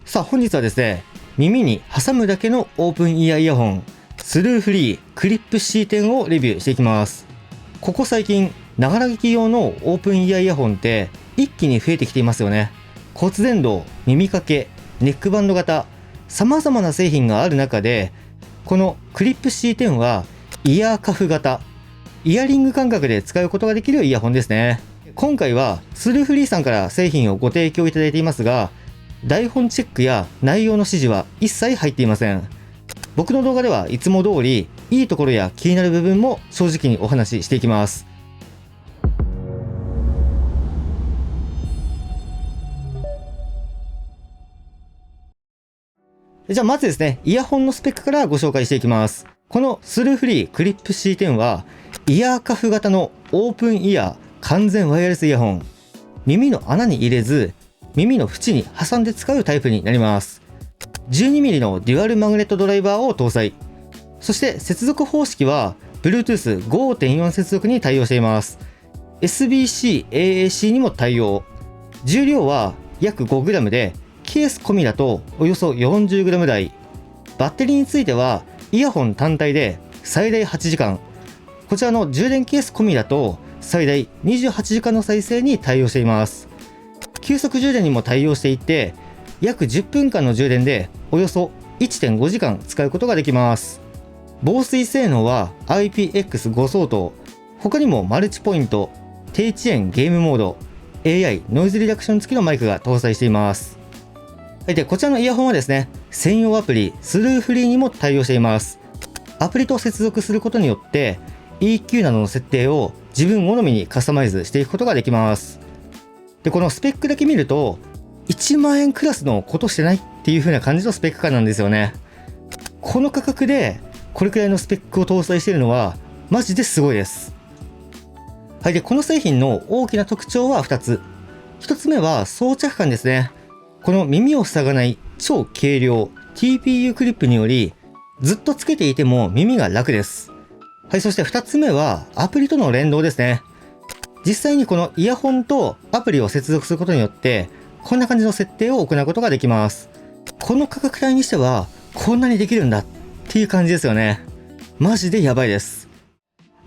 さあ本日はですね、耳に挟むだけのオープンイヤーイヤホン、スルーフリークリップ C10 をレビューしていきます。ここ最近、ながら聞き用のオープンイヤーイヤホンって一気に増えてきていますよね。骨伝導、耳掛け、ネックバンド型、様々な製品がある中で、このクリップ C10 はイヤーカフ型、イヤリング感覚で使うことができるイヤホンですね。今回はスルーフリーさんから製品をご提供いただいていますが、台本チェックや内容の指示は一切入っていません。僕の動画ではいつも通り、いいところや気になる部分も正直にお話ししていきます。じゃあまずですね、イヤホンのスペックからご紹介していきます。このスルーフリークリップ C10 は、イヤーカフ型のオープンイヤー完全ワイヤレスイヤホン。耳の穴に入れず、耳の縁に挟んで使うタイプになります。12mm のデュアルマグネットドライバーを搭載。そして接続方式は Bluetooth 5.4 接続に対応しています。SBC AAC にも対応。重量は約 5g で、ケース込みだとおよそ 40g 台。バッテリーについてはイヤホン単体で最大8時間。こちらの充電ケース込みだと最大28時間の再生に対応しています。急速充電にも対応していて、約10分間の充電でおよそ 1.5 時間使うことができます。防水性能は IPX5 相当。他にもマルチポイント、低遅延ゲームモード、AI ノイズリダクション付きのマイクが搭載しています。で、こちらのイヤホンはですね、専用アプリスルーフリーにも対応しています。アプリと接続することによって EQ などの設定を自分好みにカスタマイズしていくことができます。で、このスペックだけ見ると1万円クラスのことしてないっていう風な感じのスペック感なんですよね。この価格でこれくらいのスペックを搭載しているのはマジですごいです。はい。で、この製品の大きな特徴は2つ。1つ目は装着感ですね。この耳を塞がない超軽量 TPU クリップにより、ずっとつけていても耳が楽です。はい。そして2つ目はアプリとの連動ですね。実際にこのイヤホンとアプリを接続することによって、こんな感じの設定を行うことができます。この価格帯にしては、こんなにできるんだっていう感じですよね。マジでやばいです。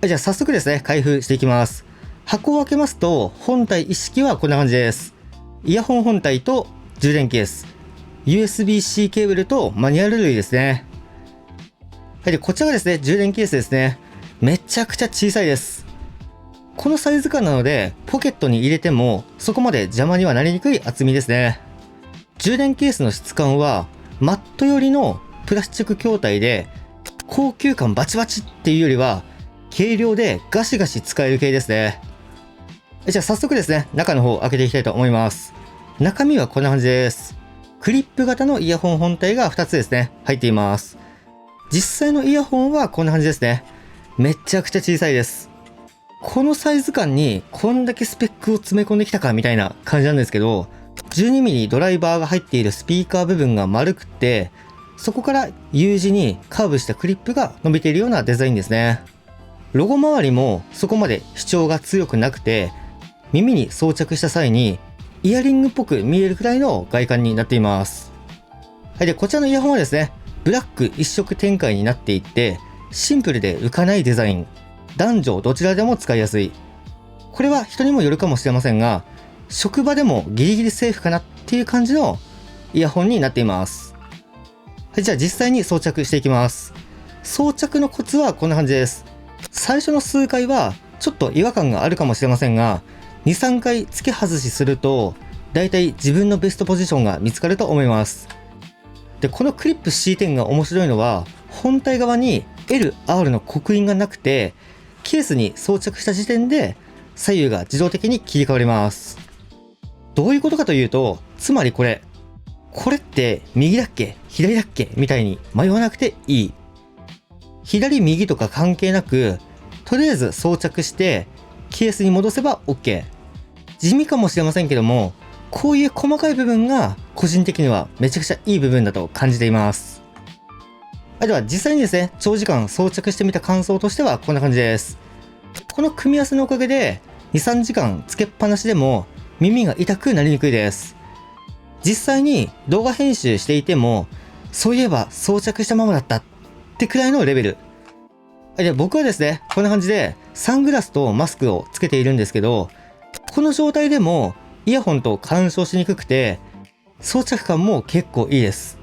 じゃあ早速ですね、開封していきます。箱を開けますと、本体一式はこんな感じです。イヤホン本体と充電ケース、USB-C ケーブルとマニュアル類ですね。はい。で、こちらがですね、充電ケースですね。めちゃくちゃ小さいです。このサイズ感なので、ポケットに入れてもそこまで邪魔にはなりにくい厚みですね。充電ケースの質感はマット寄りのプラスチック筐体で、高級感バチバチっていうよりは軽量でガシガシ使える系ですね。じゃあ早速ですね、中の方を開けていきたいと思います。中身はこんな感じです。クリップ型のイヤホン本体が2つですね、入っています。実際のイヤホンはこんな感じですね。めちゃくちゃ小さいです。このサイズ感にこんだけスペックを詰め込んできたかみたいな感じなんですけど、12mm ドライバーが入っているスピーカー部分が丸くて、そこから U 字にカーブしたクリップが伸びているようなデザインですね。ロゴ周りもそこまで主張が強くなくて、耳に装着した際にイヤリングっぽく見えるくらいの外観になっています。はい。で、こちらのイヤホンはですね、ブラック一色展開になっていて、シンプルで浮かないデザイン。男女どちらでも使いやすい。これは人にもよるかもしれませんが、職場でもギリギリセーフかなっていう感じのイヤホンになっています。はい。じゃあ実際に装着していきます。装着のコツはこんな感じです。最初の数回はちょっと違和感があるかもしれませんが、2、3回付け外しすると、だいたい自分のベストポジションが見つかると思います。で、このクリップ C10 が面白いのは、本体側に L、R の刻印がなくて、ケースに装着した時点で左右が自動的に切り替わります。どういうことかというと、つまりこれって右だっけ左だっけみたいに迷わなくていい。左右とか関係なく、とりあえず装着してケースに戻せば OK。地味かもしれませんけども、こういう細かい部分が個人的にはめちゃくちゃいい部分だと感じています。では実際にですね、長時間装着してみた感想としてはこんな感じです。この組み合わせのおかげで 2、3時間つけっぱなしでも耳が痛くなりにくいです。実際に動画編集していても、そういえば装着したままだったってくらいのレベル。で、僕はですね、こんな感じでサングラスとマスクをつけているんですけど、この状態でもイヤホンと干渉しにくくて、装着感も結構いいです。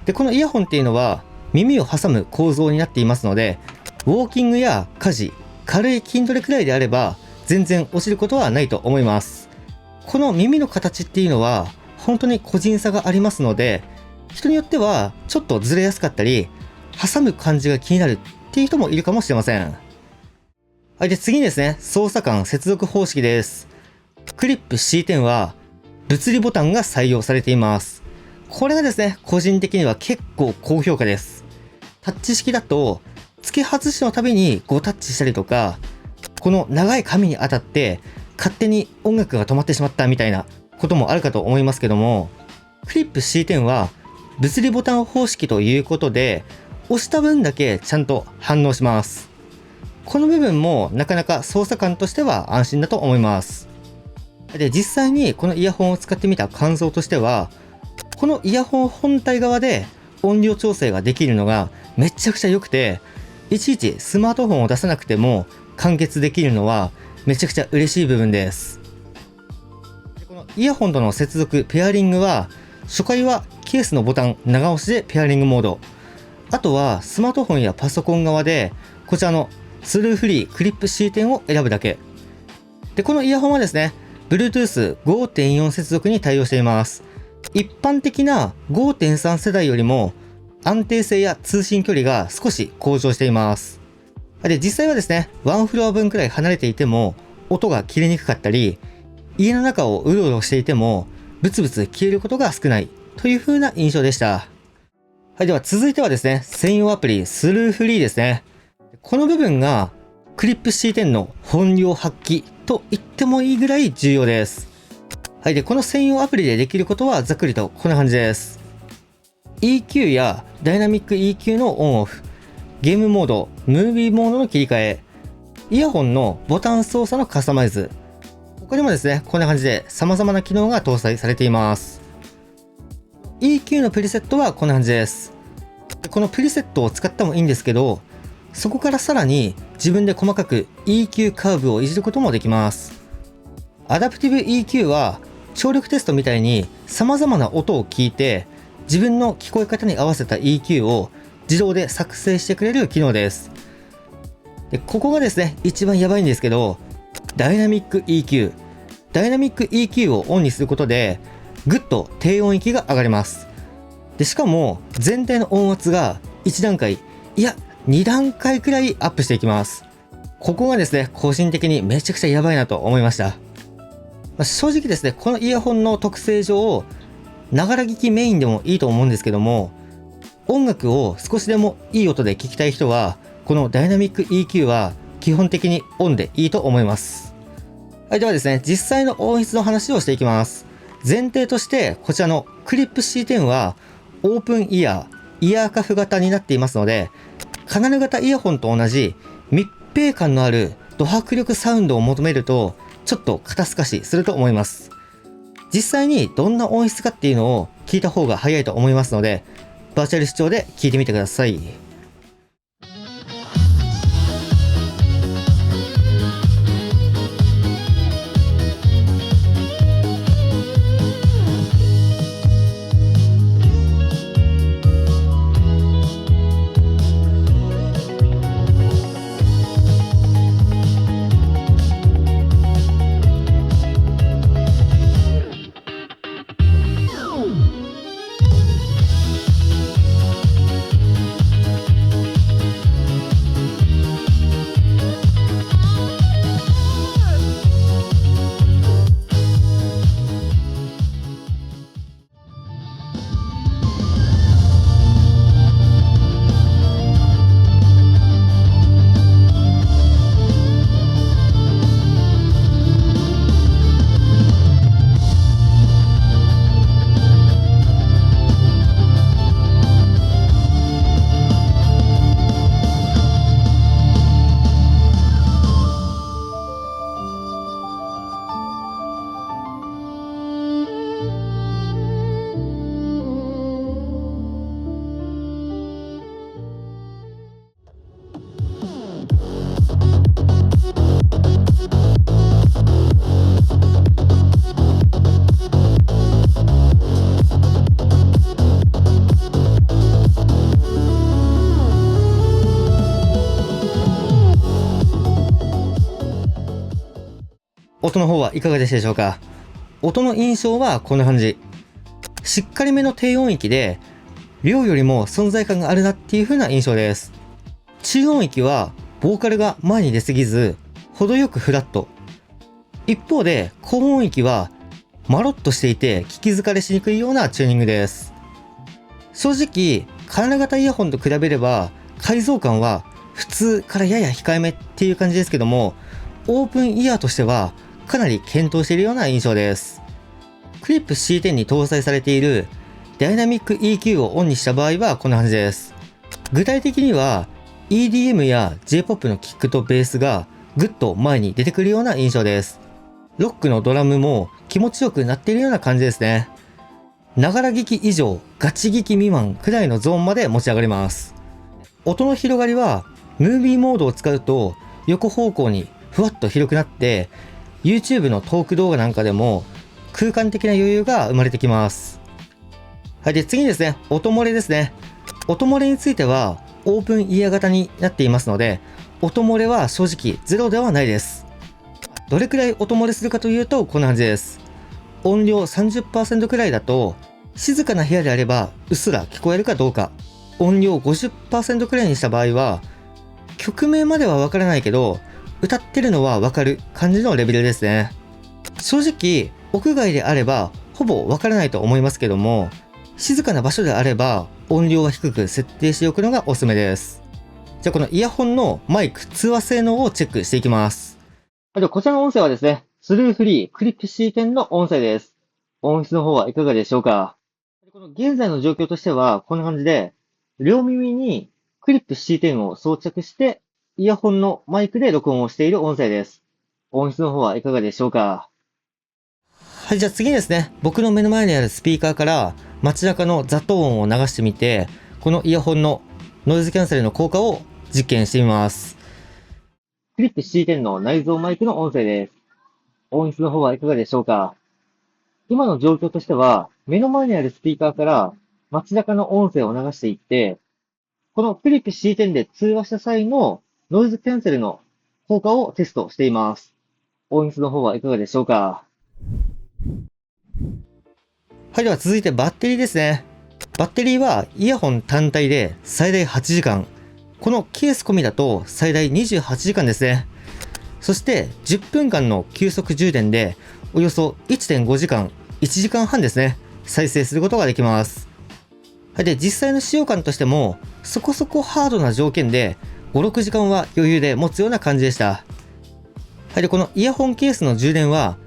で、このイヤホンっていうのは耳を挟む構造になっていますので、ウォーキングや家事、軽い筋トレくらいであれば全然落ちることはないと思います。この耳の形っていうのは本当に個人差がありますので、人によってはちょっとずれやすかったり、挟む感じが気になるっていう人もいるかもしれません。はい、で次にですね、操作感接続方式です。クリップ C10 は物理ボタンが採用されています。これがですね、個人的には結構高評価です。タッチ式だと付け外しのたびに5タッチしたりとか、この長い紙に当たって勝手に音楽が止まってしまったみたいなこともあるかと思いますけども、クリップ C10 は物理ボタン方式ということで、押した分だけちゃんと反応します。この部分もなかなか操作感としては安心だと思います。で、実際にこのイヤホンを使ってみた感想としては、このイヤホン本体側で音量調整ができるのがめちゃくちゃ良くて、いちいちスマートフォンを出さなくても完結できるのはめちゃくちゃ嬉しい部分です。このイヤホンとの接続ペアリングは、初回はケースのボタン長押しでペアリングモード、あとはスマートフォンやパソコン側でこちらのスルーフリークリップ C10 を選ぶだけで、このイヤホンはですね Bluetooth 5.4 接続に対応しています。一般的な 5.3 世代よりも安定性や通信距離が少し向上しています。で、実際はですねワンフロア分くらい離れていても音が切れにくかったり、家の中をうろうろしていてもブツブツ消えることが少ないという風な印象でした。はい、では続いてはですね、専用アプリスルーフリーですね。この部分がクリップ C10 の本領発揮と言ってもいいぐらい重要です。はい、でこの専用アプリでできることはざっくりとこんな感じです。EQ やダイナミック EQ のオンオフ、ゲームモード、ムービーモードの切り替え、イヤホンのボタン操作のカスタマイズ、他にもですね、こんな感じで様々な機能が搭載されています。EQ のプリセットはこんな感じです。このプリセットを使ってもいいんですけど、そこからさらに自分で細かく EQ カーブをいじることもできます。アダプティブ EQ は聴力テストみたいに様々な音を聞いて自分の聞こえ方に合わせた EQ を自動で作成してくれる機能です。で、ここがですね、一番やばいんですけど、ダイナミック EQ。ダイナミック EQ をオンにすることでぐっと低音域が上がります。で、しかも全体の音圧が1段階、いや2段階くらいアップしていきます。ここがですね、個人的にめちゃくちゃやばいなと思いました。正直ですね、このイヤホンの特性上、ながら聞きメインでもいいと思うんですけども、音楽を少しでもいい音で聞きたい人は、このダイナミック EQ は基本的にオンでいいと思います。はい、ではですね、実際の音質の話をしていきます。前提として、こちらのクリップ C10 は、オープンイヤーカフ型になっていますので、カナル型イヤホンと同じ密閉感のあるド迫力サウンドを求めると、ちょっと肩透かしすると思います。実際にどんな音質かっていうのを聞いた方が早いと思いますので、バーチャル視聴で聞いてみてください。音の方はいかがでしたでしょうか。音の印象はこんな感じ。しっかりめの低音域で、量よりも存在感があるなっていう風な印象です。中音域はボーカルが前に出すぎず、程よくフラット。一方で高音域はマロッとしていて聞き疲れしにくいようなチューニングです。正直、金型イヤホンと比べれば解像感は普通からやや控えめっていう感じですけども、オープンイヤーとしてはかなり検討しているような印象です。クリップ C10 に搭載されているダイナミック EQ をオンにした場合はこんな感じです。具体的には EDM や J-POP のキックとベースがぐっと前に出てくるような印象です。ロックのドラムも気持ちよくなっているような感じですね。ながら聞き以上、ガチ聞き未満くらいのゾーンまで持ち上がります。音の広がりはムービーモードを使うと横方向にふわっと広くなって、YouTube のトーク動画なんかでも空間的な余裕が生まれてきます。はい、で次にですね、音漏れですね。音漏れについてはオープンイヤー型になっていますので、音漏れは正直ゼロではないです。どれくらい音漏れするかというとこんな感じです。音量 30% くらいだと静かな部屋であればうっすら聞こえるかどうか、音量 50% くらいにした場合は曲名まではわからないけど歌ってるのはわかる感じのレベルですね。正直屋外であればほぼわからないと思いますけども、静かな場所であれば音量は低く設定しておくのがおすすめです。じゃあこのイヤホンのマイク通話性能をチェックしていきます。ではこちらの音声はですね、スルーフリークリップ C10 の音声です。音質の方はいかがでしょうか。この現在の状況としてはこんな感じで、両耳にクリップ C10 を装着してイヤホンのマイクで録音をしている音声です。音質の方はいかがでしょうか。はい、じゃあ次にですね、僕の目の前にあるスピーカーから街中の雑音を流してみて、このイヤホンのノイズキャンセルの効果を実験してみます。クリップ C10 の内蔵マイクの音声です。音質の方はいかがでしょうか。今の状況としては、目の前にあるスピーカーから街中の音声を流していって、このクリップ C10 で通話した際のノイズキャンセルの効果をテストしています。音質の方はいかがでしょうか。はい、では続いてバッテリーですね。バッテリーはイヤホン単体で最大8時間。このケース込みだと最大28時間ですね。そして10分間の急速充電でおよそ 1.5 時間、1時間半ですね。再生することができます。はい、で、実際の使用感としてもそこそこハードな条件で5、6時間は余裕で持つような感じでした。はい、で、このイヤホンケースの充電は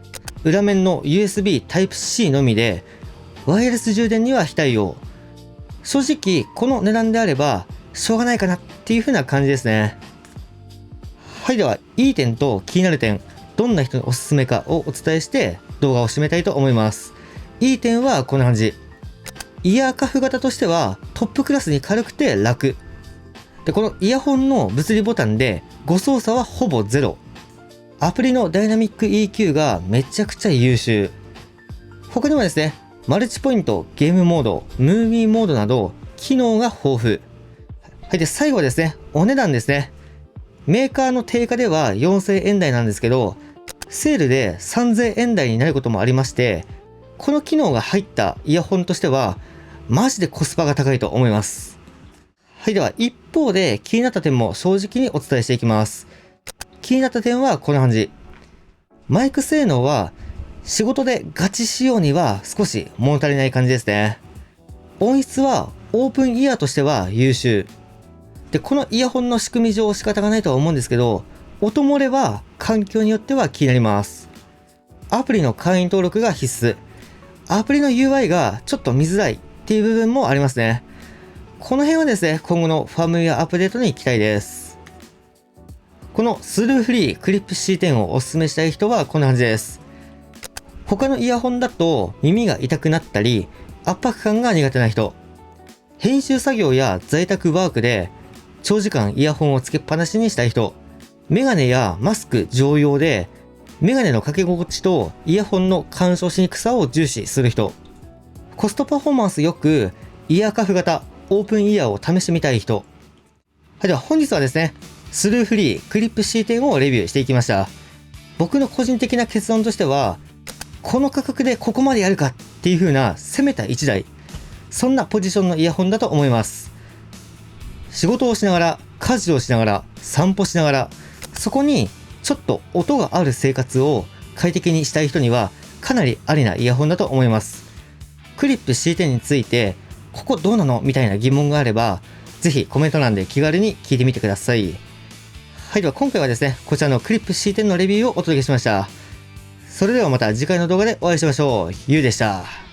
裏面の USB Type-C のみで、ワイヤレス充電には非対応。正直この値段であればしょうがないかなっていう風な感じですね。はい、ではいい点と気になる点、どんな人におすすめかをお伝えして動画を締めたいと思います。いい点はこんな感じ。イヤーカフ型としてはトップクラスに軽くて楽で、このイヤホンの物理ボタンで誤操作はほぼゼロ。アプリのダイナミック EQ がめちゃくちゃ優秀。他にもですね、マルチポイント、ゲームモード、ムービーモードなど機能が豊富。はい、で最後はですね、お値段ですね。メーカーの定価では4000円台なんですけど、セールで3000円台になることもありまして、この機能が入ったイヤホンとしてはマジでコスパが高いと思います。はい、では一方で気になった点も正直にお伝えしていきます。気になった点はこんな感じ。マイク性能は仕事でガチ仕様には少し物足りない感じですね。音質はオープンイヤーとしては優秀。で、このイヤホンの仕組み上仕方がないとは思うんですけど、音漏れは環境によっては気になります。アプリの会員登録が必須。アプリの UI がちょっと見づらいっていう部分もありますね。この辺はですね、今後のファームウェアアップデートに期待です。このスルーフリークリップ C10 をおすすめしたい人はこんな感じです。他のイヤホンだと耳が痛くなったり圧迫感が苦手な人、編集作業や在宅ワークで長時間イヤホンをつけっぱなしにしたい人、メガネやマスク常用でメガネのかけ心地とイヤホンの干渉しにくさを重視する人、コストパフォーマンスよくイヤーカフ型オープンイヤーを試してみたい人。はい、では本日はですね、スルーフリークリップ C10 をレビューしていきました。僕の個人的な結論としては、この価格でここまでやるかっていう風な攻めた1台、そんなポジションのイヤホンだと思います。仕事をしながら、家事をしながら、散歩しながら、そこにちょっと音がある生活を快適にしたい人にはかなりありなイヤホンだと思います。クリップ C10 について、ここどうなのみたいな疑問があれば、ぜひコメント欄で気軽に聞いてみてください。はい、では今回はですね、こちらのクリップ C10 のレビューをお届けしました。それではまた次回の動画でお会いしましょう。ゆうでした。